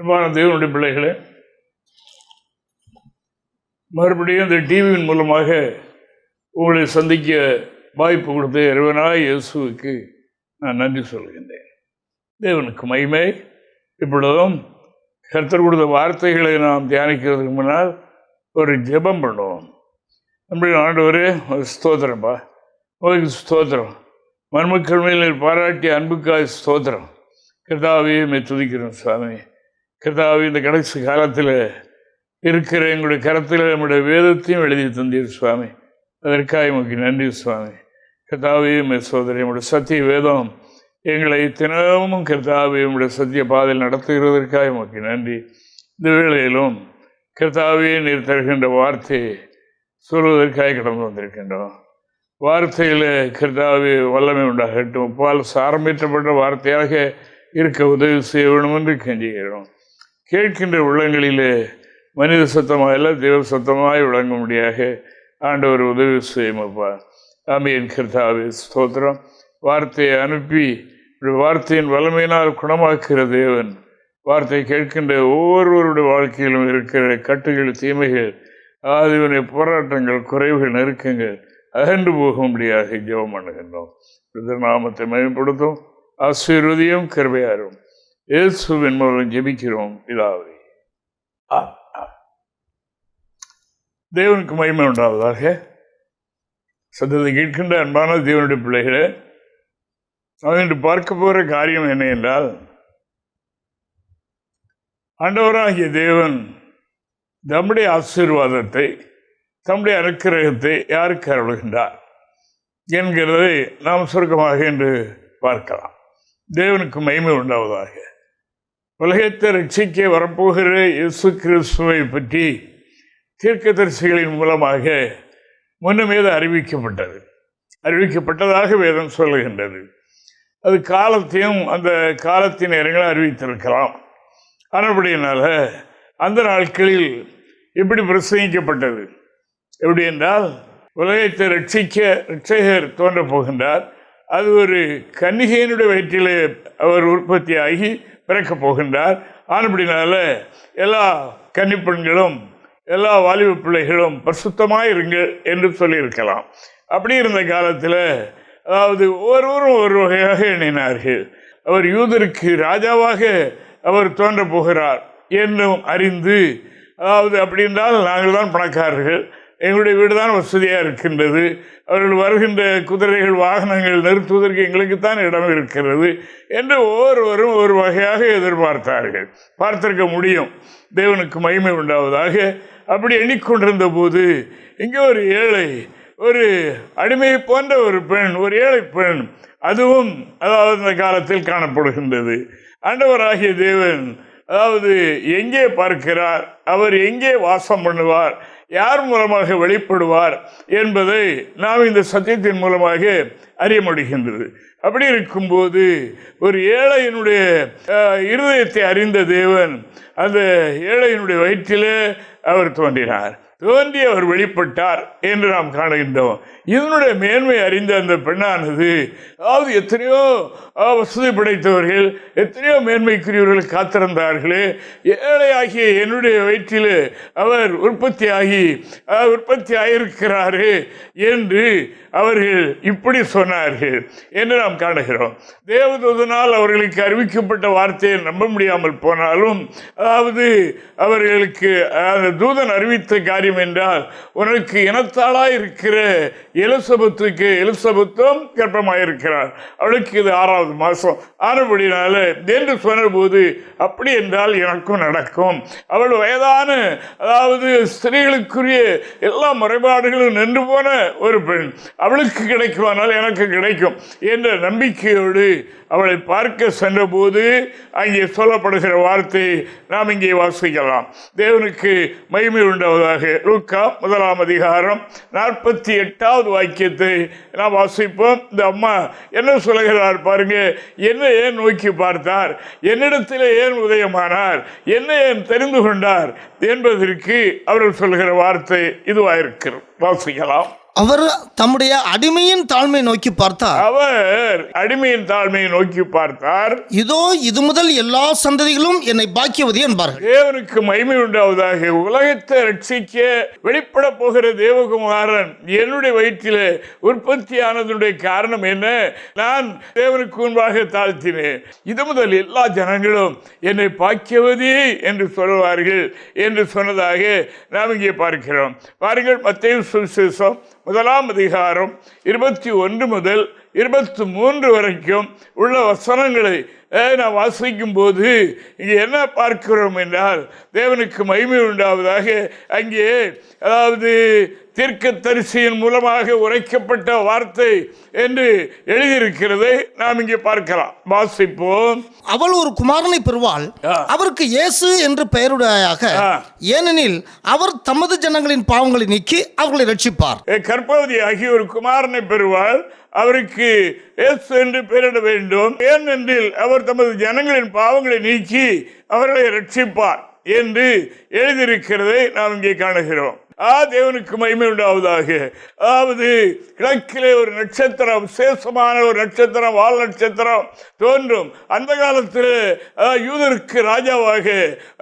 அன்பான தேவனுடைய பிள்ளைகளே, மறுபடியும் இந்த டிவியின் மூலமாக உங்களை சந்திக்க வாய்ப்பு கொடுத்த இறைவனாய் இயேசுவுக்கு நான் நன்றி சொல்கின்றேன். தேவனுக்கு மகிமை. இப்பொழுதும் கர்த்தர் கொடுத்த வார்த்தைகளை நாம் தியானிக்கிறதுக்கு முன்னால் ஒரு ஜெபம் பண்ணுவோம். நம்முடைய ஆண்டவரே, ஸ்தோத்திரம்பா, உங்களுக்கு ஸ்தோத்திரம். மண்மக்கள் மேல் பாராட்டிய அன்புக்காய் ஸ்தோத்திரம். கர்த்தாவையே துதிக்கிறோம் சுவாமி. கர்த்தாவே, இந்த கடைசி காலத்தில் இருக்கிற எங்களுடைய கரத்தில் நம்முடைய வேதத்தையும் எழுதி தந்தீர் சுவாமி. அதற்காக உமக்கு நன்றி சுவாமி. கர்த்தாவே, சோதரி, நம்முடைய சத்திய வேதம் எங்களை தினமும் கர்த்தாவே நம்முடைய சத்திய பாதையில் நடத்துகிறதற்காக உமக்கு நன்றி. இந்த வேளையிலும் கர்த்தாவே நீர் தருகின்ற வார்த்தையை சொல்வதற்காக கடந்து வந்திருக்கின்றோம். வார்த்தையில் கர்த்தாவே வல்லமை உண்டாகட்டும். பால் சாரமேற்றப்பட்ட வார்த்தையாக இருக்க உதவி செய்ய வேண்டும் என்று கெஞ்சுகிறோம். கேட்கின்ற உள்ளங்களிலே மனித சத்தமாக இல்லை, தெய்வ சத்தமாய் விளங்கும்படியாக ஆண்டவர் உதவி செய்யுமப்பா. ஆமீன். கர்த்தாவே ஸ்தோத்திரம். வார்த்தையை அனுப்பி வார்த்தையின் வல்லமையினால் குணமாக்குகிற தேவன், வார்த்தை கேட்கின்ற ஒவ்வொருவருடைய வாழ்க்கையிலும் இருக்கிற கட்டுகள், தீமைகள், ஆதிவனை போராட்டங்கள், குறைவுகள், நெருக்கங்கள் அகன்று போகும்படியாக ஜெபம் பண்ணுகின்றோம். நாமத்தை மேம்படுத்தும், ஆசீர்வதியும், கிருபையாரும் இயேசுவின் மூலம் ஜெபிக்கிறோம் பிதாவே. தேவனுக்கு மகிமை உண்டாவதாக. சத்தத்தை கேட்கின்ற அன்பான தேவனுடைய பிள்ளைகளே, நாம் இன்று பார்க்க போகிற காரியம் என்ன என்றால், ஆண்டவராகிய தேவன் தம்முடைய ஆசீர்வாதத்தை, தம்முடைய அனுக்கிரகத்தை யாருக்கு அருளுகின்றார் என்கிறதை நாம் சுருக்கமாக என்று பார்க்கலாம். தேவனுக்கு மகிமை உண்டாவதாக. உலகத்தை ரட்சிக்க வரப்போகிற இயேசு கிறிஸ்துவை பற்றி தீர்க்கதரிசிகளின் மூலமாக முன்னமேது அறிவிக்கப்பட்டதாக வேதம் சொல்லுகின்றது. அது காலத்தையும் அந்த காலத்தின் நேரங்களும் அறிவித்திருக்கலாம். ஆனபடியினால அந்த நாட்களில் இப்படி பிரசங்கிக்கப்பட்டது. எப்படி என்றால், உலகத்தை ரட்சிக்க ரட்சகர் தோன்றப் போகின்றார். அது ஒரு கன்னிகையினுடைய வயிற்றிலே அவர் உற்பத்தியாகி பிறக்கப் போகின்றார். ஆனபடினால எல்லா கன்னிப்பெண்களும் எல்லா வாலிப பிள்ளைகளும் பரிசுத்தமாயிருங்கள் என்று சொல்லியிருக்கலாம். அப்படி இருந்த காலத்தில், அதாவது ஒவ்வொருவரும் ஒரு வகையாக எண்ணினார்கள். அவர் யூதருக்கு ராஜாவாக அவர் தோன்றப் போகிறார் என்னும் அறிந்து, அதாவது அப்படி என்றால் நாங்கள் தான் பணக்காரர்கள், எங்களுடைய வீடு தான் வசதியாக இருக்கின்றது, அவர்கள் வருகின்ற குதிரைகள், வாகனங்கள் நிறுத்துவதற்கு எங்களுக்குத்தான் இடம் இருக்கிறது என்று ஒவ்வொருவரும் ஒரு வகையாக எதிர்பார்த்தார்கள். பார்த்திருக்க முடியும். தேவனுக்கு மகிமை உண்டாவதாக. அப்படி எண்ணிக்கொண்டிருந்த போது இங்கே ஒரு ஏழை, ஒரு அடிமை போன்ற ஒரு பெண், ஒரு ஏழை பெண், அதுவும் அதாவது இந்த காலத்தில் காணப்படுகின்றது. ஆண்டவராகிய தேவன் அதாவது எங்கே பார்க்கிறார், அவர் எங்கே வாசம் பண்ணுவார், யார் மூலமாக வெளிப்படுவார் என்பதை நாம் இந்த சத்தியத்தின் மூலமாக அறிய முடிகின்றது. அப்படி இருக்கும்போது ஒரு ஏழையினுடைய இருதயத்தை அறிந்த தேவன் அந்த ஏழையினுடைய வயிற்றிலே அவர் தோன்றினார். தோன்றி அவர் வெளிப்பட்டார் என்று நாம் காணுகின்றோம். இதனுடைய மேன்மை அறிந்த அந்த பெண்ணானது, அதாவது எத்தனையோ வசதி படைத்தவர்கள், எத்தனையோ மேன்மைக்குரியவர்கள் காத்திருந்தார்களே, ஏழையாகிய என்னுடைய வயிற்றில் அவர் உற்பத்தி ஆகியிருக்கிறாரு என்று அவர்கள் இப்படி சொன்னார்கள் என்று நாம் காணுகிறோம். தேவதூதனால் அவர்களுக்கு அறிவிக்கப்பட்ட வார்த்தையை நம்ப முடியாமல் போனாலும், அதாவது அவர்களுக்கு அந்த தூதன் அறிவித்த காரியம் என்றால், உனக்கு இனத்தாளாய் இருக்கிற எலிசபெத்தும் கர்ப்பமாயிருக்கிறார், அவளுக்கு இது 6வது மாதம் ஆனபடினால என்று சொன்னபோது, அப்படி என்றால் எனக்கும் நடக்கும், அவள் வயதான, அதாவது ஸ்திரீகளுக்குரிய எல்லா முறைப்பாடுகளும் நின்று போன ஒரு பெண், அவளுக்கு கிடைக்குமானால் எனக்கு கிடைக்கும் என்ற நம்பிக்கையோடு அவளை பார்க்க சென்ற போது அங்கே சொல்லப்படுகிற வார்த்தை நாம் இங்கே வாசிக்கலாம். தேவனுக்கு மகிமை உண்டாவதாக. லூக்கா 1ஆம் அதிகாரம் 48வது வாக்கியத்தை நாம் வாசிப்போம். இந்த அம்மா என்ன சொல்லுகிறார் பாருங்க. என்ன ஏன் நோக்கி பார்த்தார், என்னிடத்தில் ஏன் உதயமானார், என்ன ஏன் தெரிந்து கொண்டார் என்பதற்கு அவர்கள் சொல்லுகிற வார்த்தை இதுவாயிருக்கிறது. வாசிக்கலாம். அவர் தம்முடைய அடிமையின் தாழ்மையை நோக்கி பார்த்தார். அவர் அடிமையின் தாழ்மையை நோக்கி பார்த்தார். இதோ இது முதல் எல்லா சந்ததிகளும் என்னை பாக்கியவதி என்பார்கள். தேவனுக்கு மகிமை உண்டாவதாக. உலகத்தை ரட்சிக்க வெளிப்பட போகிற தேவகுமாரன் என்னுடைய வயிற்றிலே உற்பத்தியானதுடைய காரணம் என்ன? நான் தேவனுக்கு முன்பாக தாழ்த்தினேன். இது முதல் எல்லா ஜனங்களும் என்னை பாக்கியவதி என்று சொல்வார்கள் என்று சொன்னதாக நாம் இங்கே பார்க்கிறோம். பாருங்கள், மத்தேயு சுவிசேஷம் 1ஆம் அதிகாரம் 21 முதல் 23 வரைக்கும் உள்ள வசனங்களை நாம் வாசிக்கும் போது இங்கே என்ன பார்க்கிறோம் என்றால், தேவனுக்கு மகிமை உண்டாவதாக அங்கே அதாவது தீர்க்கதரிசியின் மூலமாக உரைக்கப்பட்ட வார்த்தை என்று எழுதியிருக்கிறதை நாம் இங்கே பார்க்கலாம். வாசிப்போம். அவள் ஒரு குமாரனை பெறுவாள், அவருக்கு இயேசு என்று பெயருடையாக, ஏனெனில் அவர் தமது ஜனங்களின் பாவங்களை நீக்கி அவர்களை ரட்சிப்பார். கர்ப்பவதி ஆகிய ஒரு குமாரனை பெறுவாள், அவருக்கு இயேசு என்று பெயரிட வேண்டும், ஏனென்றில் அவர் தமது ஜனங்களின் பாவங்களை நீக்கி அவர்களை ரட்சிப்பார் என்று எழுதியிருக்கிறதை நாம் இங்கே காணுகிறோம். தேவனுக்கு மகிமை உண்டாவதாக. அதாவது கிழக்கிலே ஒரு நட்சத்திரம், விசேஷமான ஒரு நட்சத்திரம், வால் நட்சத்திரம் தோன்றும். அந்த காலத்தில் யூதருக்கு ராஜாவாக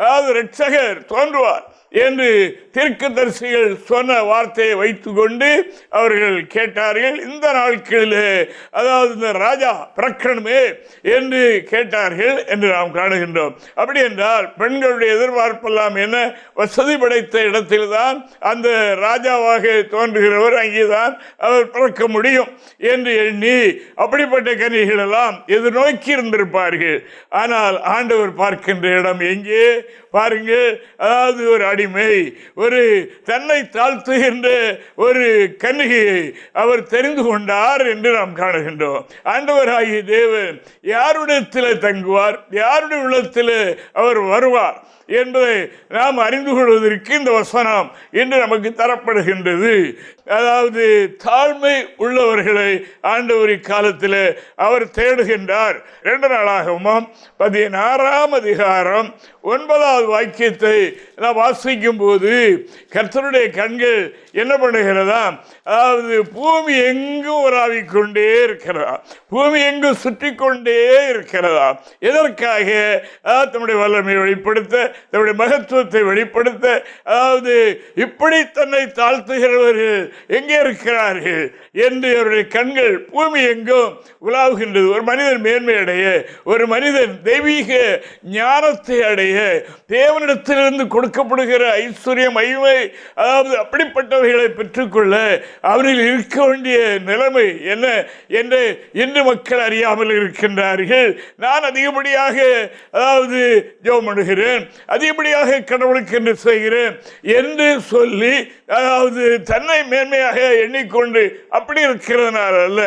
அதாவது இரட்சகர் தோன்றுவார் என்று தீர்க்கதரிசிகள் சொன்ன வார்த்தையை வைத்துக் கொண்டு அவர்கள் கேட்டார்கள். இந்த நாட்களில் அதாவது இந்த ராஜா பிறக்கணுமே என்று கேட்டார்கள் என்று நாம் காணுகின்றோம். அப்படி என்றால் பெண்களுடைய எதிர்பார்ப்பெல்லாம் என்ன? வசதி படைத்த இடத்தில்தான் அந்த ராஜாவாக தோன்றுகிறவர் அங்கேதான் அவர் பிறக்க முடியும் என்று எண்ணி அப்படிப்பட்ட கன்னிகள் எல்லாம் எதிர்நோக்கி இருந்திருப்பார்கள். ஆனால் ஆண்டவர் பார்க்கின்ற இடம் எங்கே பாருங்கள். அதாவது ஒரு அடிமை, ஒரு தன்னை தாழ்த்துகின்ற ஒரு கன்னிகையை அவர் தெரிந்து கொண்டார் என்று நாம் காணுகின்றோம். ஆண்டவராகிய தேவன் யாருடைய தங்குவார், யாருடைய உள்ளத்தில் அவர் வருவார் என்பதை நாம் அறிந்து கொள்வதற்கு இந்த வசனம் இன்று நமக்கு தரப்படுகின்றது. அதாவது தாழ்மை உள்ளவர்களை ஆண்டவர் இக்காலத்தில் அவர் தேடுகின்றார். 2 நாளாகமும் 16ஆம் அதிகாரம் 9வது வாக்கியத்தை நாம் வாசிக்கும் போது கர்த்தருடைய கண்கள் என்ன பண்ணுகிறதா? அதாவது பூமி எங்கும் உலாவிக்கொண்டே இருக்கிறதா, பூமி எங்கும் சுற்றி கொண்டே இருக்கிறதா. எதற்காக? தம்முடைய வல்லமையை வெளிப்படுத்த, தம்முடைய மகத்துவத்தை வெளிப்படுத்த. அதாவது இப்படி தன்னை தாழ்த்துகிறவர்கள் எங்கே இருக்கிறார்கள் என்று அவருடைய கண்கள் பூமி எங்கும் உலாவுகின்றது. ஒரு மனிதன் மேன்மை அடைய, ஒரு மனிதன் தெய்வீக ஞானத்தை அடைய, தேவனிடத்திலிருந்து கொடுக்கப்படுகிற ஐஸ்வர்யம், மகிமை, அதாவது அப்படிப்பட்டவைகளை பெற்றுக்கொள்ள அவரில் இருக்க வேண்டிய நிலைமை என்ன என்று இன்று மக்கள் அறியாமல் இருக்கின்றார்கள். நான் அதிகப்படியாக அதாவது ஜெபம் பண்ணுகிறேன், அதிகப்படியாக கடவுளுக்கு என்று செய்கிறேன் என்று சொல்லி அதாவது தன்னை மேன்மையாக எண்ணிக்கொண்டு அப்படி இருக்கிறதுனால அல்ல.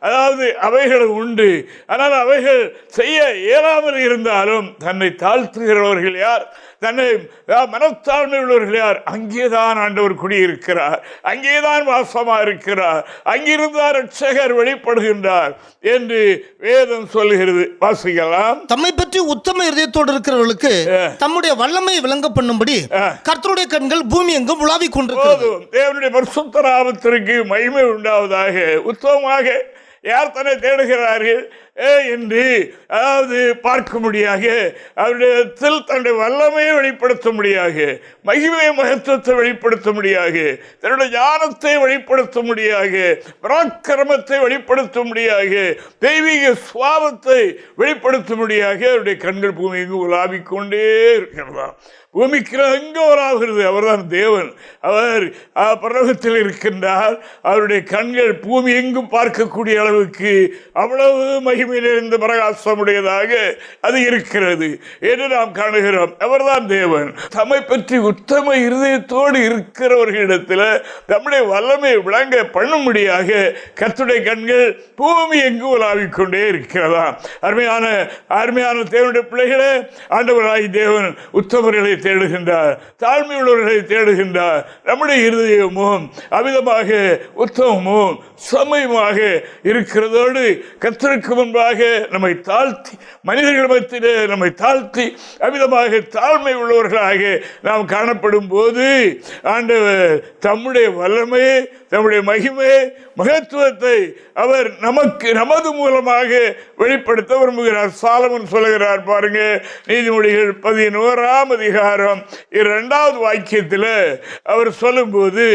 அதாவது அவைகள் உண்டு, ஆனால் அவைகள் செய்ய இயலாமல் இருந்தாலும் தன்னை தாழ்த்துகிறவர்கள் யார், தன்னை மனத்தாழ்மை உள்ளவர்கள் யார்? அங்கேதான் ஆண்டவர் குடியிருக்கிறார், அங்கேதான் வாசமாக இருக்கிறார், அங்கிருந்தார் இரட்சகர் வெளிப்படுகின்றார் என்று வேதம் சொல்லுகிறது. வாசிக்கலாம். தம்மை பற்றி உத்தம இதயத்தோடு இருக்கிறவர்களுக்கு தம்முடைய வல்லமை விளங்க பண்ணும்படி கர்த்தருடைய கண்கள் பூமி எங்கும் உலாவிக் கொண்டிருக்கிறது. தேவனுடைய பரிசுத்த நாமத்திற்கு மகிமை உண்டாவதாக. உத்தமமாக யார் தன்னை தேடுகிறார்கள் என்று அதாவது பார்க்கும்படியாக, அவரிடத்தில் தன்னுடைய வல்லமையை வெளிப்படுத்த முடியாக, மகிமை மகத்துவத்தை வெளிப்படுத்த முடியாக, தன்னுடைய ஞானத்தை வெளிப்படுத்த முடியாக, பராக்கிரமத்தை வெளிப்படுத்த முடியாக, தெய்வீக சுவாபத்தை வெளிப்படுத்த முடியாக அவருடைய கண்கள் பூமி எங்கு உலாவிக் கொண்டே இருக்கிறதா. பூமிக்கு எங்கே உலாவுகிறது? அவர்தான் தேவன். அவர் பரலோகத்தில் இருக்கின்றார். அவருடைய கண்கள் பூமி எங்கும் பார்க்கக்கூடிய அளவுக்கு அவ்வளவு மகிமை நிறைந்த பிரகாசமுடையதாக அது இருக்கிறது என்று நாம் காணுகிறோம். அவர்தான் தேவன். தம்மை பற்றி உத்தம இருதயத்தோடு இருக்கிறவர்களிடத்தில் தம்முடைய வல்லமை விளங்க பண்ணும்படியாக கர்த்தருடைய கண்கள் பூமி எங்கு உலாவிக் கொண்டே இருக்கிறதா. அருமையான அருமையான தேவனுடைய பிள்ளைகளே, ஆண்டவராகிய தேவன் உத்தமர்களை தேடுகின்றார், தாழ்மை உள்ளவர்களை தேடுகின்றார். நம்முடைய இருதயமும் அமிதமாக உத்தமமும் சமயமாக இருக்கிறதோடு கர்த்தருக்கு முன்பாக முன்பாக நம்மை தாழ்த்தி, மனிதர்கள் மத்தியிலே நம்மை தாழ்த்தி அமிதமாக தாழ்மை உள்ளவர்களாக நாம் காணப்படும் போது ஆண்டவர் தம்முடைய வல்லமை, தம்முடைய மகிமை, மகத்துவத்தை அவர் நமது மூலமாக வெளிப்படுத்த விரும்புகிறார். சாலமன் சொல்லுகிறார் பாருங்க, நீதிமொழிகள் 11ஆம் அதிகாரம் 2வது வாக்கியத்தில் அவர் சொல்லும்போது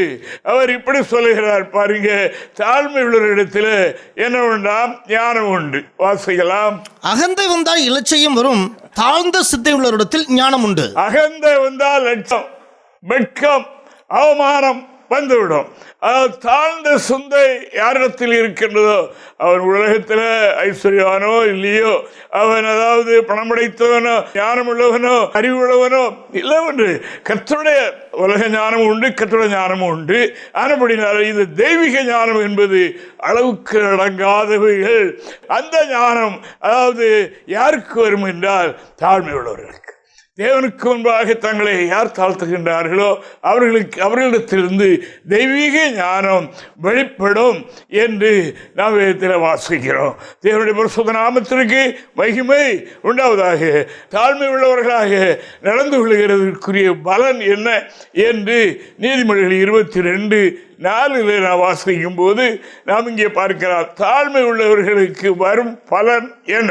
அவர் இப்படி சொல்லுகிறார் பாருங்க, தாழ்மை உள்ளவரிடத்தில் என்ன உண்டாம்? ஞானம் உண்டு. வாசிக்கலாம். அகந்தை வந்தால் இலச்சையும் வரும், தாழ்ந்த சித்தை உள்ளவரிடத்தில் ஞானம் உண்டு. அகந்தை வந்தால் லட்சம், வெட்கம், அவமானம் வந்துவிடும். தாழ்ந்த சிந்தை யாரிடத்தில் இருக்கின்றதோ அவன் உலகத்தில் ஐஸ்வர்யவானோ இல்லையோ, அவன் அதாவது பணம் படைத்தவனோ ஞானம் உள்ளவனோ அறிவுள்ளவனோ இல்லை, ஒன்று கர்த்தருடைய உலக ஞானம் உண்டு, கர்த்தருடைய ஞானமும் உண்டு. ஆனபடினால இது தெய்வீக ஞானம் என்பது அளவுக்கு அடங்காதவைகள். அந்த ஞானம் அதாவது யாருக்கு வரும் என்றால் தாழ்மை உள்ளவர்களுக்கு. தேவனுக்கு முன்பாக தங்களை யார் தாழ்த்துகின்றார்களோ அவர்களிடத்திலிருந்து தெய்வீக ஞானம் வெளிப்படும் என்று நாம் வேதத்தில் வாசிக்கிறோம். தேவனுடைய பரிசுத்த நாமத்திற்கு மகிமை உண்டாவதாக. தாழ்மை உள்ளவர்களாக நடந்து கொள்கிறதற்குரிய பலன் என்ன என்று நீதிமொழிகள் 22:4 நாம் வாசிக்கும் போது நாம் இங்கே பார்க்கலாம். தாழ்மை உள்ளவர்களுக்கு வரும் பலன் என்ன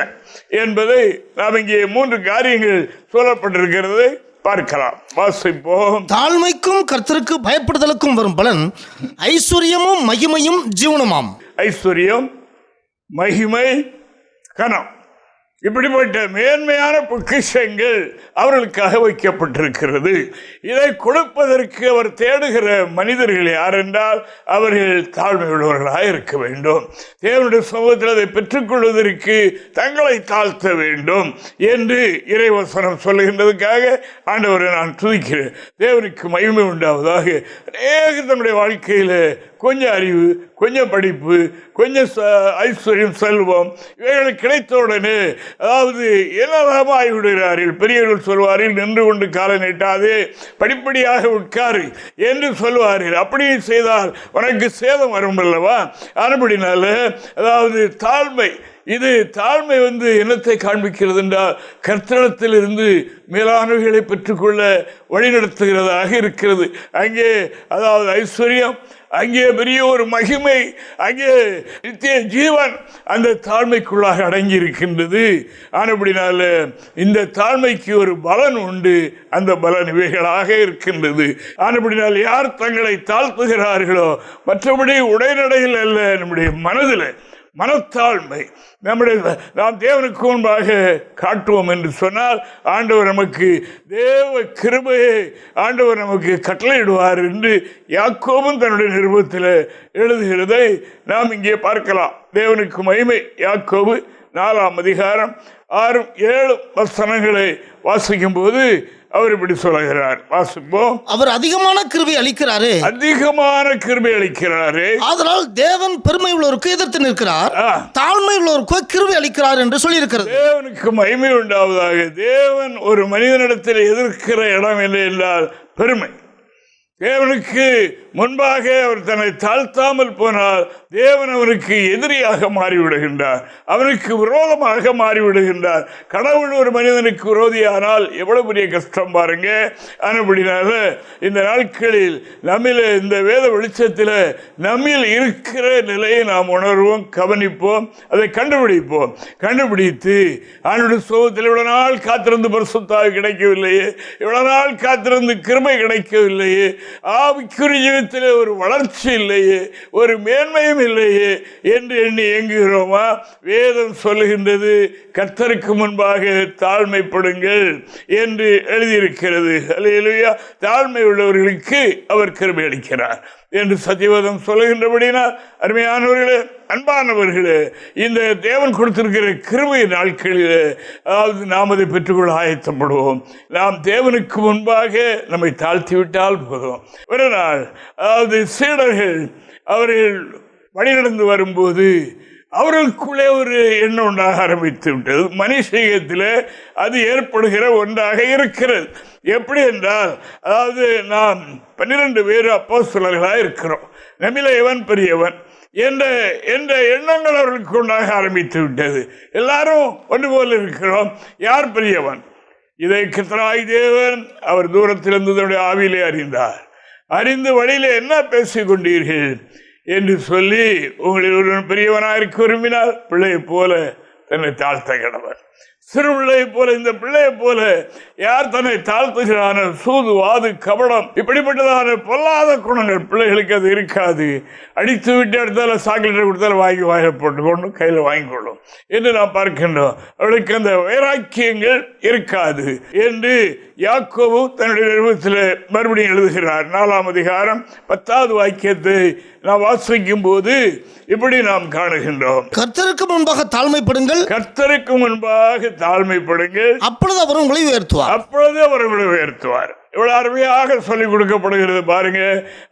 என்பதை நாம் இங்கே 3 காரியங்கள் சொல்லப்பட்டிருக்கிறது பார்க்கலாம். வாசிப்போம். தாழ்மைக்கும் கர்த்தருக்கு பயப்படுதலுக்கும் வரும் பலன் ஐஸ்வர்யமும் மகிமையும் ஜீவனமாம். ஐஸ்வர்யம், மகிமை, கனம், இப்படிப்பட்ட மேன்மையான பொக்கிஷங்கள் அவர்களுக்காக வைக்கப்பட்டிருக்கிறது. இதை கொடுப்பதற்கு அவர் தேடுகிற மனிதர்கள் யார் என்றால் அவர்கள் தாழ்மை உள்ளவர்களாக இருக்க வேண்டும். தேவனுடைய சமூகத்தில் அதை பெற்றுக்கொள்வதற்கு தங்களை தாழ்த்த வேண்டும் என்று இறைவசனம் சொல்லுகின்றதுக்காக ஆண்டவரை நான் துதிக்கிறேன். தேவனுக்கு மகிமை உண்டாவதாக. அநேக தன்னுடைய வாழ்க்கையில் கொஞ்சம் அறிவு, கொஞ்சம் படிப்பு, கொஞ்சம் ஐஸ்வர்யம், செல்வம் இவைகள் கிடைத்தவுடனே அதாவது என்னெல்லாம் ஆகிவிடுகிறார்கள். பெரியவர்கள் சொல்வார்கள், நின்று கொண்டு காலை நீட்டாதே, படிப்படியாக உட்காரு என்று சொல்வார்கள். அப்படி செய்தால் உனக்கு சேதம் வரும் அல்லவா? அதுபடினால அதாவது தாழ்மை, இது தாழ்மை என்னத்தை காண்பிக்கிறது என்றால் கர்த்தரிடத்தில் இருந்து மேலானவைகளை பெற்றுக்கொள்ள வழிநடத்துகிறதாக இருக்கிறது. அங்கே அதாவது ஐஸ்வர்யம், அங்கே பெரிய ஒரு மகிமை, அங்கே நித்திய ஜீவன் அந்த தாழ்மைக்குள்ளாக அடங்கி இருக்கின்றது. ஆனபடினால இந்த தாழ்மைக்கு ஒரு பலன் உண்டு. அந்த பலன் இவைகளாக இருக்கின்றது. ஆனபடினால் யார் தங்களை தாழ்த்துகிறார்களோ, மற்றபடி உடைநடையில் அல்ல, நம்முடைய மனதில் மனத்தாழ்மை நாம் தேவனுக்கு முன்பாக காட்டுவோம் என்று சொன்னால் ஆண்டவர் நமக்கு தேவ கிருபையை ஆண்டவர் நமக்கு கட்டளையிடுவார் என்று யாக்கோபும் தன்னுடைய நிருபத்தில் எழுதுகிறதை நாம் இங்கே பார்க்கலாம். தேவனுக்கு மகிமை. யாக்கோபு 4ஆம் அதிகாரம் 6-7 வசனங்களை வாசிக்கும் போது அவர் இப்படி சொல்லுகிறார். வாசிப்போம். அவர் அதிகமான கிருபை அளிக்கிறாரே, அதிகமான கிருபை அளிக்கிறாரே, அதனால் தேவன் பெருமை உள்ளவருக்கு எதிர்த்து நிற்கிறார், தாழ்மை உள்ளவருக்கு கிருபை அளிக்கிறார் என்று சொல்லியிருக்கிறது. தேவனுக்கு மகிமை உண்டாவதாக. தேவன் ஒரு மனிதனிடத்தில் எதிர்க்கிற இடம் இல்லை என்றால் பெருமை. தேவனுக்கு முன்பாக அவர் தன்னை தாழ்த்தாமல் போனால் தேவன் அவனுக்கு எதிரியாக மாறிவிடுகின்றார், அவனுக்கு விரோதமாக மாறிவிடுகின்றார். கடவுள் ஒரு மனிதனுக்கு விரோதியானால் எவ்வளவு பெரிய கஷ்டம் பாருங்க. அதுபடினால இந்த நாட்களில் நம்மில் இந்த வேத வெளிச்சத்தில் நம்மில் இருக்கிற நிலையை நாம் உணர்வோம், கவனிப்போம், அதை கண்டுபிடிப்போம். கண்டுபிடித்து அவனுடைய சோகத்தில் இவ்வளவு நாள் காத்திருந்து பரிசுத்தாவி கிடைக்கவில்லையே, இவ்வளவு நாள் காத்திருந்து கிருபை கிடைக்கவில்லையே, ஆவிக்குரிய ஜீவிதத்தில் ஒரு வளர்ச்சி இல்லையே, ஒரு மேன்மையும் இல்லையே என்று எண்ணி ஏங்குகிறோமா? வேதம் சொல்லுகின்றது, கர்த்தருக்கு முன்பாக தாழ்மைப்படுங்கள் என்று எழுதியிருக்கிறது. அல்லேலூயா. தாழ்மை உள்ளவர்களுக்கு அவர் கிருபை அளிக்கிறார் என்று சத்தியவேதம் சொல்லுகின்றபடினால் அருமையானவர்களே, அன்பானவர்களே, இந்த தேவன் கொடுத்திருக்கிற கிருபை நாட்களில் அதாவது நாம் அதை பெற்றுக்கொள்ள ஆயத்தப்படுவோம். நாம் தேவனுக்கு முன்பாக நம்மை தாழ்த்திவிட்டால் போதும். ஒரு நாள் அதாவது சீடர்கள் அவர்கள் வழிநடந்து வரும்போது அவர்களுக்குள்ளே ஒரு எண்ணம் உண்டாக ஆரம்பித்து விட்டது. மனுஷத்தில் அது ஏற்படுகிற ஒன்றாக இருக்கிறது. எப்படி என்றால் அதாவது நாம் 12 பேர் அப்போஸ்தலர்களாக இருக்கிறோம். நம்மில் எவன் பெரியவன், என்ற எண்ணங்கள் அவர்களுக்கு உண்டாக ஆரம்பித்து விட்டது. எல்லாரும் ஒன்று போல இருக்கிறோம், யார் பெரியவன்? இதை கர்த்தராகிய தேவன் அவர் தூரத்திலிருந்து தன்னுடைய ஆவியிலே அறிந்தார். அறிந்து வழியிலே என்ன பேசிக் கொண்டீர்கள் என்று சொல்லி, உங்களில் ஒருவன் பெரியவனாக இருக்க விரும்பினால் பிள்ளையை போல தன்னை தாழ்த்த கடவன். சிறு பிள்ளையை போல, இந்த பிள்ளையை போல யார் தன்னை தாழ்த்துகிறான சூது, வாது, கபடம், இப்படிப்பட்டதான பொல்லாத குணங்கள் பிள்ளைகளுக்கு அது இருக்காது. அடித்து விட்டு எடுத்தால சாக்லேட்டை கொடுத்தாலும் வாங்கி வாயில போட்டுக்கொண்டு கையில் வாங்கிக்கொள்ளும் என்று நாம் பார்க்கின்றோம். அவளுக்கு அந்த வைராக்கியங்கள் இருக்காது என்று யாக்கோபு தன்னுடைய நிருபத்தில் மறுபடியும் எழுதுகிறார். 4ஆம் அதிகாரம் 10வது வாக்கியத்தை நாம் வாசிக்கும் போது இப்படி நாம் காணுகின்றோம். கர்த்தருக்கு முன்பாக தாழ்மைப்படுங்கள், கர்த்தருக்கு முன்பாக தாழ்மைப்படுங்கள், அப்பொழுது அவர் உங்களை உயர்த்துவார். அப்பொழுது அவர் உங்களை உயர்த்துவார். இவ்வளவு அருமையாக சொல்லிக் கொடுக்கப்படுகிறது பாருங்க.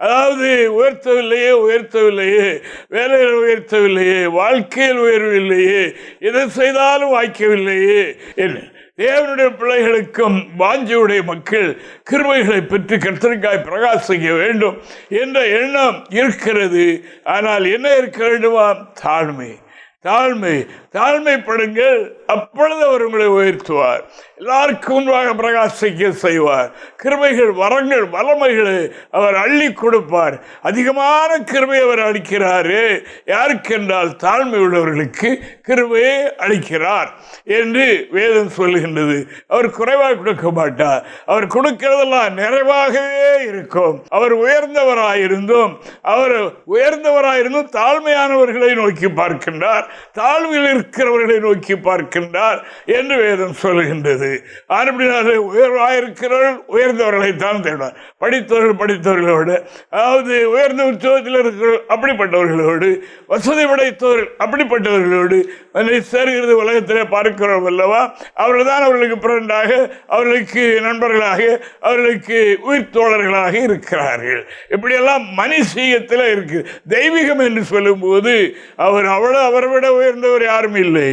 அதாவது உயர்த்தவில்லையே, வேலையில் உயர்த்தவில்லையே, வாழ்க்கையில் உயர்வில்லையே, எதை செய்தாலும் வாய்க்கவில்லையே என்ன. தேவனுடைய பிள்ளைகளுக்கும் வாஞ்சியுடைய மக்கள் கிருபைகளை பெற்று கர்த்தருக்காய் பிரகாசிக்க வேண்டும் என்ற எண்ணம் இருக்கிறது. ஆனால் என்ன இருக்க வேண்டுமா? தாழ்மைப்படுங்கள், அப்பொழுது அவர் உங்களை உயர்த்துவார். எல்லாருக்கும் முன்பாக பிரகாசிக்க செய்வார். கிருபைகள், வரங்கள், வல்லமைகளை அவர் அள்ளி கொடுப்பார். அதிகமான கிருபை அவர் அளிக்கிறாரு. யாருக்கென்றால் தாழ்மை உள்ளவர்களுக்கு கிருபையை அளிக்கிறார் என்று வேதம் சொல்லுகின்றது. அவர் குறைவாக கொடுக்க மாட்டார். அவர் கொடுக்கிறதெல்லாம் நிறைவாகவே இருக்கும். அவர் உயர்ந்தவராயிருந்தும் தாழ்மையானவர்களை நோக்கி பார்க்கின்றார், தாழ்வில் இருக்கிறவர்களை நோக்கி பார்க்கின்றார் என்று வேதம் சொல்லுகின்றது. அப்படினாலே உயர்வாயிருக்கிறவர்கள் உயர்ந்தவர்களை தான் தேடுவார். படித்தவர்களோடு, அதாவது உயர்ந்த உற்சவத்தில் இருக்கிறவர்கள் அப்படிப்பட்டவர்களோடு, வசதி படைத்தவர்கள் அப்படிப்பட்டவர்களோடு சேர்கிறது உலகத்திலே பார்க்கிறோம் அல்லவா? அவர்கள் தான் அவர்களுக்கு பிறண்டாக, அவர்களுக்கு நண்பர்களாக, அவர்களுக்கு உயிர் தோழர்களாக இருக்கிறார்கள். இப்படியெல்லாம் மனுஷீகத்தில் இருக்கு. தெய்வீகம் என்று சொல்லும் போது அவரை விட உயர்ந்தவர் யாரும் இல்லை.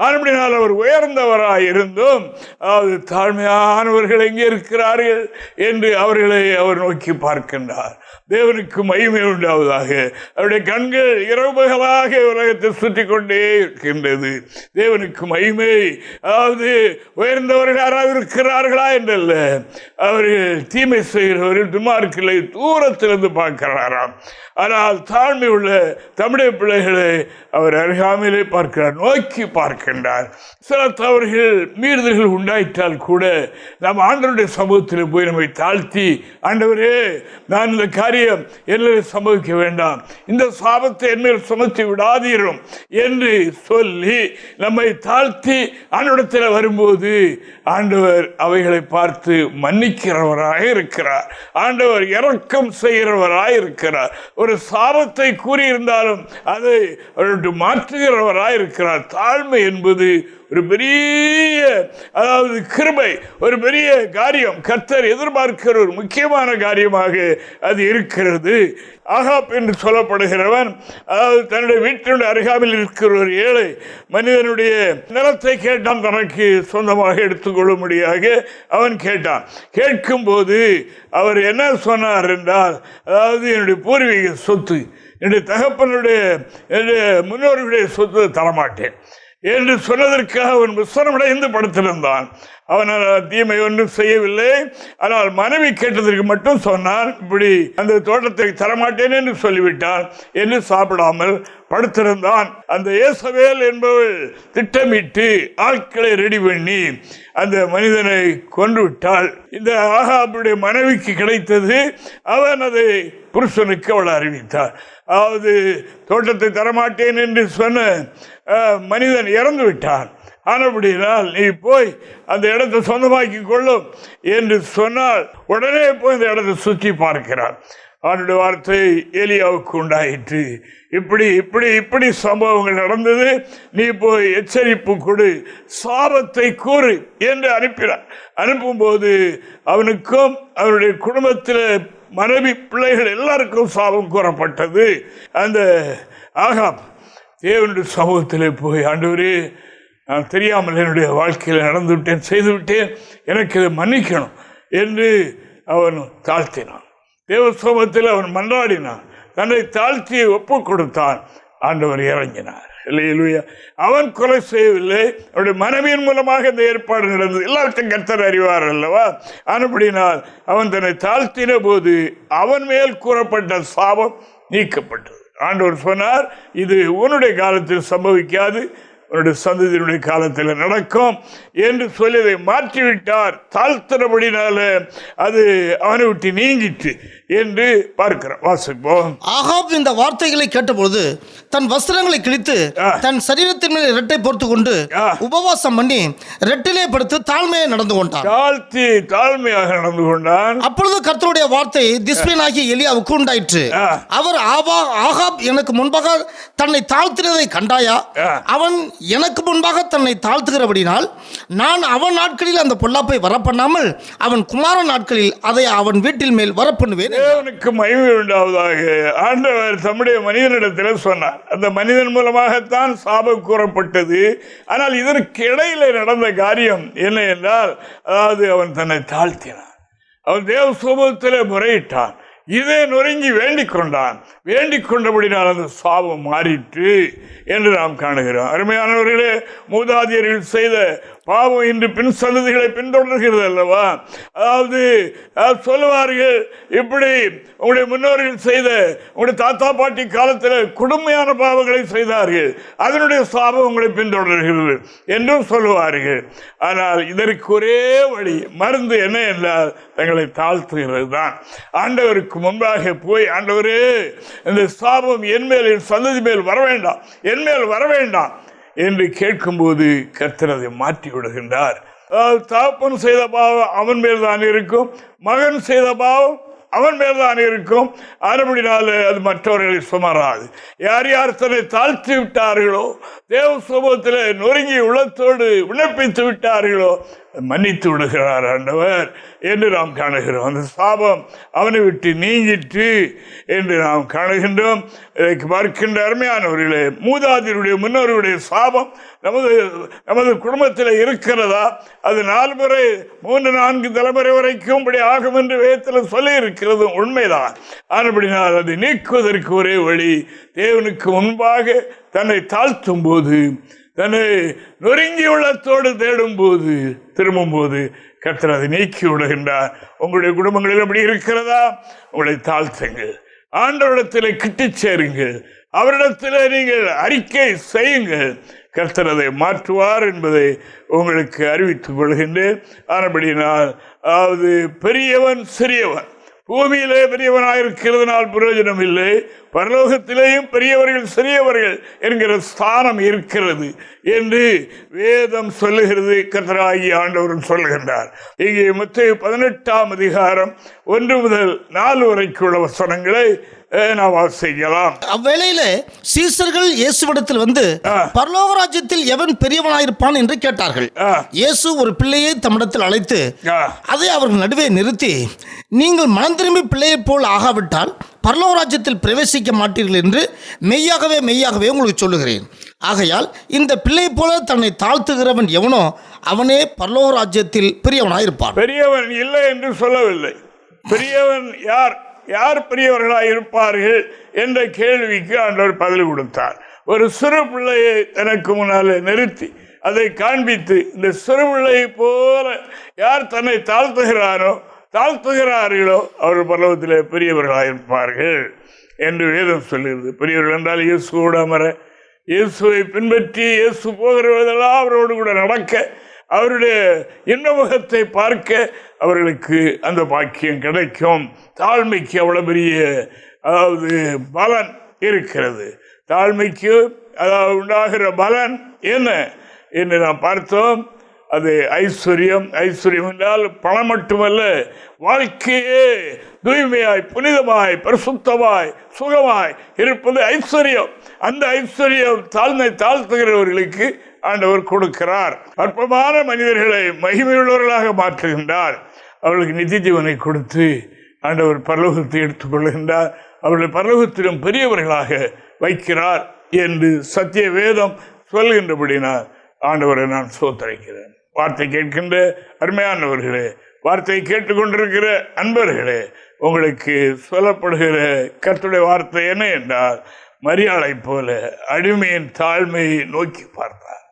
அப்படினால் அவர் உயர்ந்தவராய் இருந்தும் அதாவது தாழ்மையானவர்கள் எங்கே இருக்கிறார்கள் என்று அவர்களை அவர் நோக்கி பார்க்கின்றார். தேவனுக்கு மகிமை உண்டாவதாக. அவருடைய கண்கள் இரவு பகலாக உலகத்தை சுற்றி கொண்டே இருக்கின்றது. தேவனுக்கு மகிமை. அதாவது உயர்ந்தவர்கள் யாராவது இருக்கிறார்களா என்றல்ல, அவர்கள் தீமை செய்கிறவர்கள் துன்மார்க்கர்களை தூரத்திலிருந்து பார்க்கிறாராம். ஆனால் தாழ்மை உள்ள தமிழக பிள்ளைகளை அவர் அருகாமையிலே பார்க்கிறார், நோக்கி பார்க்கின்றார். சில தவறுகள், மீறுதல்கள் உண்டாயிட்டால் கூட நாம் ஆண்டவருடைய சமூகத்தில் போய் நம்மை தாழ்த்தி, ஆண்டவரே நான் இந்த காரியம் என்னை சம்பவிக்க வேண்டாம், இந்த சாபத்தை என்மேல் சுமத்தி விடாதீரும் என்று சொல்லி நம்மை தாழ்த்தி ஆண்டவரிடத்தில் வரும்போது ஆண்டவர் அவைகளை பார்த்து மன்னிக்கிறவராக இருக்கிறார். ஆண்டவர் இரக்கம் செய்கிறவராக இருக்கிறார். ஒரு சாபத்தை கூறியிருந்தாலும் அதை அவர்களுக்கு மாற்றுகிறவராக இருக்கிறார். தாழ்மை என்பது ஒரு பெரிய, அதாவது கிருபை, ஒரு பெரிய காரியம். கர்த்தர் எதிர்பார்க்கிற ஒரு முக்கியமான காரியமாக அது இருக்கிறது. ஆகாப் என்று சொல்லப்படுகிறவன், அதாவது தன்னுடைய வீட்டினுடைய அருகாமையில் இருக்கிற ஒரு ஏழை மனிதனுடைய நிலத்தை கேட்டான், தனக்கு சொந்தமாக எடுத்துக்கொள்ளும்படியாக அவன் கேட்டான். கேட்கும்போது அவர் என்ன சொன்னார் என்றால், அதாவது என்னுடைய பூர்வீக சொத்து, என்னுடைய தகப்பனுடைய, என்னுடைய முன்னோர்களுடைய சொத்து தரமாட்டேன் என்று சொன்னதற்காக அவன் விசனமடைந்து படுத்திருந்தான். அவன் தீமை ஒன்றும் செய்யவில்லை. ஆனால் மனைவி கேட்டதற்கு மட்டும் சொன்னான், இப்படி அந்த தோட்டத்தை தரமாட்டேன் என்று சொல்லிவிட்டான் என்று சாப்பிடாமல் படுத்திருந்தான். அந்த ஏசவேல் என்பவள் திட்டமிட்டு ஆட்களை ரெடி பண்ணி அந்த மனிதனை கொன்று விட்டாள். இந்த ஆகாபுடைய மனைவிக்கு கிடைத்தது. அவன் அதை புருஷனுக்கு அவள் அறிவித்தார். அதாவது தோட்டத்தை தரமாட்டேன் என்று சொன்ன மனிதன் இறந்து விட்டான். ஆனபடினால் நீ போய் அந்த இடத்தை சொந்தமாக்கி கொள்ளும் என்று சொன்னால் உடனே போய் அந்த இடத்தை சுற்றி பார்க்கிறார். அவனுடைய வார்த்தை எலியாவுக்கு உண்டாயிற்று. இப்படி சம்பவங்கள் நடந்தது, நீ போய் எச்சரிப்பு கொடு, சாபத்தை கூறு என்று அனுப்பினார். அனுப்பும்போது அவனுக்கும் அவருடைய குடும்பத்தில் மனைவி, பிள்ளைகள் எல்லாருக்கும் சாபம் கூறப்பட்டது. அந்த ஆகாப் தேவனுடைய சமூகத்தில் போய், ஆண்டவரே நான் தெரியாமல் என்னுடைய வாழ்க்கையில் நடந்து விட்டேன், செய்து விட்டேன், எனக்கு இதை மன்னிக்கணும் என்று அவன் தாழ்த்தினான். தேவ சமூகத்தில் அவன் மன்றாடினான். தன்னை தாழ்த்தி ஒப்பு கொடுத்தான். ஆண்டவர் இறங்கினார். அல்லேலூயா. அவன் கொலை செய்யவில்லை, அவருடைய மனைவியின் மூலமாக இந்த ஏற்பாடு நடந்தது. எல்லாத்தையும் கர்த்தர் அறிவார் அல்லவா? அப்படினால் அவன் தன்னை தாழ்த்தின போது அவன் மேல் கூறப்பட்ட சாபம் நீக்கப்பட்டது. ஆண்டவர் சொன்னார், இது உன்னுடைய காலத்தில் சம்பவிக்காது, உன்னுடைய சந்ததியினுடைய காலத்தில் நடக்கும் என்று சொல்லி அதை மாற்றிவிட்டார். தாழ்த்தினபடினால அது அவனை விட்டு நீங்கிட்டு என்று பார்க்கிறோம். வாசிப்போம். ஆகாப் இந்த வார்த்தைகளை கேட்டபொழுது தன் வஸ்திரங்களை கிழித்து தன் சரீரத்தின் மேல் இரட்டை பொறுத்து கொண்டு உபவாசம் பண்ணி ரெட்டிலே படுத்து தாழ்மையை நடந்து கொண்டான். தாழ்மையாக நடந்து கொண்டான். அப்பொழுது கர்த்தருடைய வார்த்தை திஸ்பியனாகிய எலியாவுக்கு உண்டாயிற்று. அவர் ஆகாப் எனக்கு முன்பாக தன்னை தாழ்த்தினதை கண்டாயா? அவன் எனக்கு முன்பாக தன்னை தாழ்த்துகிறபடினால் நான் அவன் நாட்களில் அந்த பொல்லாப்பை வரப்பண்ணாமல் அவன் குமாரன் நாட்களில் அதை அவன் வீட்டில் மேல் வரப்பண்ணுவேன். தேவனுக்கு மகிமை உண்டாவதாக. ஆண்டவர் தம்முடைய மனிதனிடத்தில் சொன்னார். அந்த மனிதன் மூலமாகத்தான் சாபம் கூறப்பட்டது. ஆனால் இதற்கு இடையில நடந்த காரியம் என்ன என்றால், அதாவது அவன் தன்னை தாழ்த்தினான். அவன் தேவ சமூகத்தில் முறையிட்டான். இதை நொறுங்கி வேண்டிக் கொண்டான். வேண்டிக் கொண்டபடினால் அந்த சாபம் மாறிற்று என்று நாம் காணுகிறோம். அருமையானவர்களே, மூதாதையர்கள் செய்த பாவம் இன்று பின் சந்ததிகளை பின்தொடர்கிறது அல்லவா? அதாவது சொல்லுவார்கள், இப்படி உங்களுடைய முன்னோர்கள் செய்த, உங்களுடைய தாத்தா பாட்டி காலத்தில் கொடுமையான பாவங்களை செய்தார்கள், அதனுடைய சாபம் உங்களை பின்தொடர்கிறது என்றும் சொல்லுவார்கள். ஆனால் இதற்கு ஒரே வழி, மருந்து என்ன என்றால் தங்களை தாழ்த்துகிறது தான். ஆண்டவருக்கு முன்பாக போய், ஆண்டவரே இந்த சாபம் என்மேல் என் சந்ததி மேல் வர வேண்டாம், என்மேல் வர வேண்டாம் என்று கேட்கும்போது கர்த்தர் அதை மாற்றி விடுகின்றார். தகப்பன் செய்த பாவம் அவன் மேல் தான் இருக்கும், மகன் செய்த பாவம் அவன் மேல் தான் இருக்கும். அதுபடினால அது மற்றவர்களை சுமராது. யார் யார் தன்னை தாழ்த்தி விட்டார்களோ, தேவ சமூகத்தில் நொறுங்கி உள்ளத்தோடு விண்ணப்பித்து விட்டார்களோ, மன்னித்து விடுகிறார் ஆண்டவர் என்று நாம் காணுகிறோம். அந்த சாபம் அவனை விட்டு நீங்கிட்டு என்று நாம் காணுகின்றோம். இதற்கு பார்க்கின்ற அருமையானவர்களே, மூதாதையருடைய முன்னோருடைய சாபம் நமது குடும்பத்தில் இருக்கிறதா? அது 4 முறை 3-4 தலைமுறை வரைக்கும் இப்படி ஆகும் என்று வேதத்தில் சொல்லி இருக்கிறது உண்மைதான். ஆனபடினால் அதை நீக்குவதற்கு ஒரே வழி, தேவனுக்கு முன்பாக தன்னை தாழ்த்தும் போது, தன்னை நொறுங்கி உள்ளத்தோடு தேடும் போது, திரும்பும் போது கர்த்தர் அதை நீக்கி விடுகின்றார். உங்களுடைய குடும்பங்களில் எப்படி இருக்கிறதா? உங்களை தாழ்த்துங்கள், ஆண்டவரிடத்தில் கிட்டி சேருங்கள், அவரிடத்தில் நீங்கள் அறிக்கை செய்யுங்கள். கர்த்தர் அதை மாற்றுவார் என்பதை உங்களுக்கு அறிவித்துக் கொள்கின்றேன். ஆனபடினால், அதாவது பெரியவன் சிறியவன், பூமியிலே பெரியவனாயிருக்கிறதுனால் பிரயோஜனம் இல்லை, பரலோகத்திலேயும் பெரியவர்கள் சிறியவர்கள் என்கிற ஸ்தானம் இருக்கிறது என்று வேதம் சொல்லுகிறது. கர்த்தராகிய ஆண்டவர் சொல்லுகின்றார். இங்கே மத்தேயு 18ஆம் அதிகாரம் 1 முதல் 4 வரைக்குள்ள வசனங்களை நாம் வாசிக்கலாம். அவ்வேளையிலே சீசர்கள் இயேசுவிடத்தில் வந்து பரலோக ராஜ்யத்தில் எவன் பெரியவனாயிருப்பான் என்று கேட்டார்கள். இயேசு ஒரு பிள்ளையை தம்மிடத்தில் அழைத்து அதை அவர்கள் நடுவே நிறுத்தி, நீங்கள் மனம் திரும்பி பிள்ளையைப் போல் ஆகாவிட்டால் பரலோக ராஜ்யத்தில் பிரவேசிக்க மாட்டீர்கள் என்று மெய்யாகவே மெய்யாகவே உங்களுக்கு சொல்லுகிறேன். ஆகையால் இந்த பிள்ளையைப் போல தன்னை தாழ்த்துகிறவன் எவனோ அவனே பரலோக ராஜ்யத்தில் பெரியவனாயிருப்பான். பெரியவன் இல்லை என்று சொல்லவில்லை. பெரியவன் யார், யார் பெரியவர்களாக இருப்பார்கள் என்ற கேள்விக்கு ஆண்டவர் பதில் கொடுத்தார். ஒரு சிறு பிள்ளையை தனக்கு முன்னாலே நிறுத்தி அதை காண்பித்து, இந்த சிறு பிள்ளையை போல யார் தன்னை தாழ்த்துகிறார்களோ அவர் பரலோகத்திலே பெரியவர்களாக இருப்பார்கள் என்று வேதம் சொல்லுகிறது. பெரியவர்கள் என்றால் இயேசுவோடு அமர, இயேசுவை பின்பற்றி இயேசு போகிறவர்களெல்லாம் அவரோடு கூட நடக்க, அவருடைய இன்பமுகத்தை பார்க்க அவர்களுக்கு அந்த பாக்கியம் கிடைக்கும். தாழ்மைக்கு அவ்வளோ பெரிய அதாவது பலன் இருக்கிறது. தாழ்மைக்கு அதாவது உண்டாகிற பலன் என்ன என்று நாம் பார்த்தோம். அது ஐஸ்வர்யம். ஐஸ்வர்யம் என்றால் பணம் மட்டுமல்ல, வாழ்க்கையே தூய்மையாய், புனிதமாய், பரிசுத்தமாய், சுகமாய் இருப்பது ஐஸ்வர்யம். அந்த ஐஸ்வர்யம் தாழ்த்துகிறவர்களுக்கு ஆண்டவர் கொடுக்கிறார். அற்பமான மனிதர்களை மகிமையுள்ளவர்களாக மாற்றுகின்றார். அவர்களுக்கு நித்திய ஜீவனை கொடுத்து ஆண்டவர் பரலோகத்தை எடுத்துக்கொள்கின்றார். அவர்களை பரலோகத்திலும் பெரியவர்களாக வைக்கிறார் என்று சத்திய வேதம் சொல்கின்றபடினால் ஆண்டவரை நான் சோத்தரிக்கிறேன். வார்த்தை கேட்கின்ற அருமையானவர்களே, வார்த்தையை கேட்டுக்கொண்டிருக்கிற அன்பர்களே, உங்களுக்கு சொல்லப்படுகிற கர்த்தருடைய வார்த்தை என்ன என்றால், மரியாளை போல அடிமையின் தாழ்மையை நோக்கி பார்த்தார்.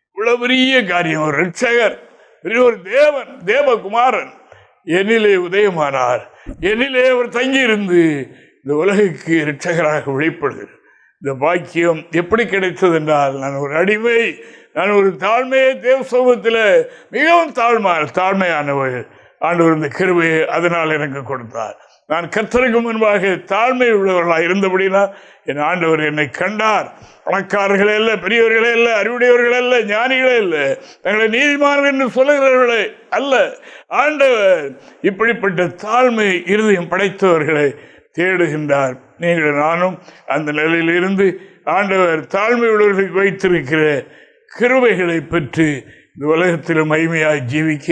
இவ்வளவு பெரிய காரியம், ஒரு ரட்சகர், பெரிய ஒரு தேவன், தேவகுமாரன் என்னிலே உதயமானார், என்னிலே அவர் தங்கியிருந்து இந்த உலகுக்கு ரட்சகராக வெளிப்படுகிறார். இந்த பாக்கியம் எப்படி கிடைத்தது என்றால், நான் ஒரு அடிமை, நான் ஒரு தாழ்மையை தேவ சமூகத்தில் மிகவும் தாழ்மையானவர். ஆண்டவர் இந்த கிருபையை அதனால் எனக்கு கொடுத்தார். நான் கர்த்தருக்கு முன்பாக தாழ்மை உள்ளவர்களாக இருந்தபடினா என் ஆண்டவர் என்னை கண்டார். பணக்காரர்களே இல்லை, பெரியவர்களே இல்லை, அறிவுடையவர்களே இல்லை, ஞானிகளே இல்லை, தங்களை நீதிமான்கள் என்று சொல்லுகிறவர்களே அல்ல. ஆண்டவர் இப்படிப்பட்ட தாழ்மை இருதயம் படைத்தவர்களை தேடுகின்றார். நீங்கள் நானும் அந்த நிலையில் இருந்து ஆண்டவர் தாழ்மை உள்ளவர்களுக்கு வைத்திருக்கிற கிருபைகளை பெற்று இந்த உலகத்தில் மகிமையாய் ஜீவிக்க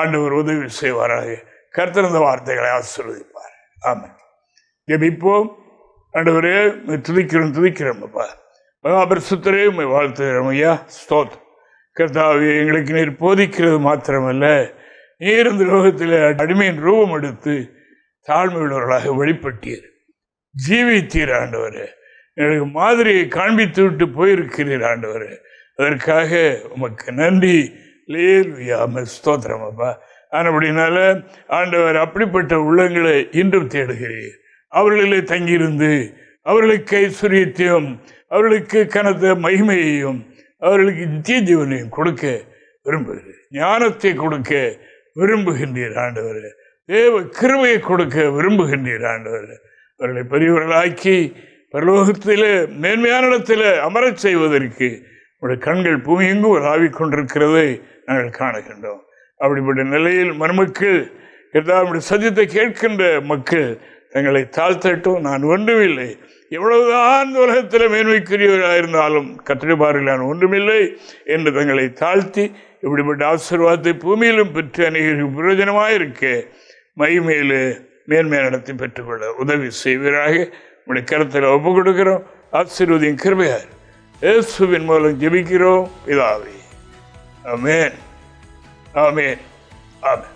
ஆண்டவர் உதவி செய்வாராக. கர்த்தர் இந்த வார்த்தைகளை ஆசீர்வதிப்பார். ஆமென். ஜெபிப்போம். ஆண்டவரே, துதிக்கிறோம் அப்பா. மகாபரிசுத்தரே, வாழ்த்துகிறோம் ஐயா. ஸ்தோத்திரம். கர்த்தாவே, எங்களுக்கு நீர் போதிக்கிறது மாத்திரமல்ல, நீர் இந்த லோகத்தில் அடிமையின் ரூபம் எடுத்து தாழ்மை உள்ளவர்களாக வெளிப்பட்டீர், ஜீவித்தீர். ஆண்டவரே, எங்களுக்கு மாதிரியை காண்பித்து விட்டு போயிருக்கிறீர். ஆண்டவரே, அதற்காக உமக்கு நன்றி. ஸ்தோத்திரம் அப்பா. ஆனபடினால ஆண்டவர் அப்படிப்பட்ட உள்ளங்களை இன்றும் தேடுகிறீர். அவர்களிலே தங்கியிருந்து அவர்களுக்கு ஐஸ்வர்யத்தையும் அவர்களுக்கு கனத்த மகிமையையும் அவர்களுக்கு நித்திய ஜீவனையும் கொடுக்க விரும்புகிறீர். ஞானத்தை கொடுக்க விரும்புகின்றீர் ஆண்டவர். தேவ கிருபையை கொடுக்க விரும்புகின்றீர் ஆண்டவர். அவர்களை பெரியவர்களாக்கி பரலோகத்தில் மேன்மையான இடத்தில் அமரச் செய்வதற்கு உடைய கண்கள் பூமி எங்கும் ஆவிக் கொண்டிருக்கிறதை நாங்கள் காணுகின்றோம். அப்படிப்பட்ட நிலையில் மருமக்கள் எல்லாருடைய சத்தியத்தை கேட்கின்ற மக்கள் தங்களை தாழ்த்தட்டும். நான் ஒன்றுமில்லை, எவ்வளவுதான் உலகத்தில் மேன்மைக்குரியவராக இருந்தாலும் கத்திரிபாரில் நான் ஒன்றுமில்லை என்று தங்களை தாழ்த்தி இப்படிப்பட்ட ஆசீர்வாதத்தை பூமியிலும் பெற்று அநேகருக்கு பிரயோஜனமாக இருக்க மகிமையில் மேன்மையான இடத்தை பெற்றுக்கொள்ள உதவி செய்வீராக. உடைய கருத்தில் ஒப்புக் கொடுக்கிறோம். ஆசீர்வதியும் கிருபையார் இயேசுவின் மூலம் ஜெபிக்கிறோம் பிதாவே. ஆமென், ஆமென், ஆமென்.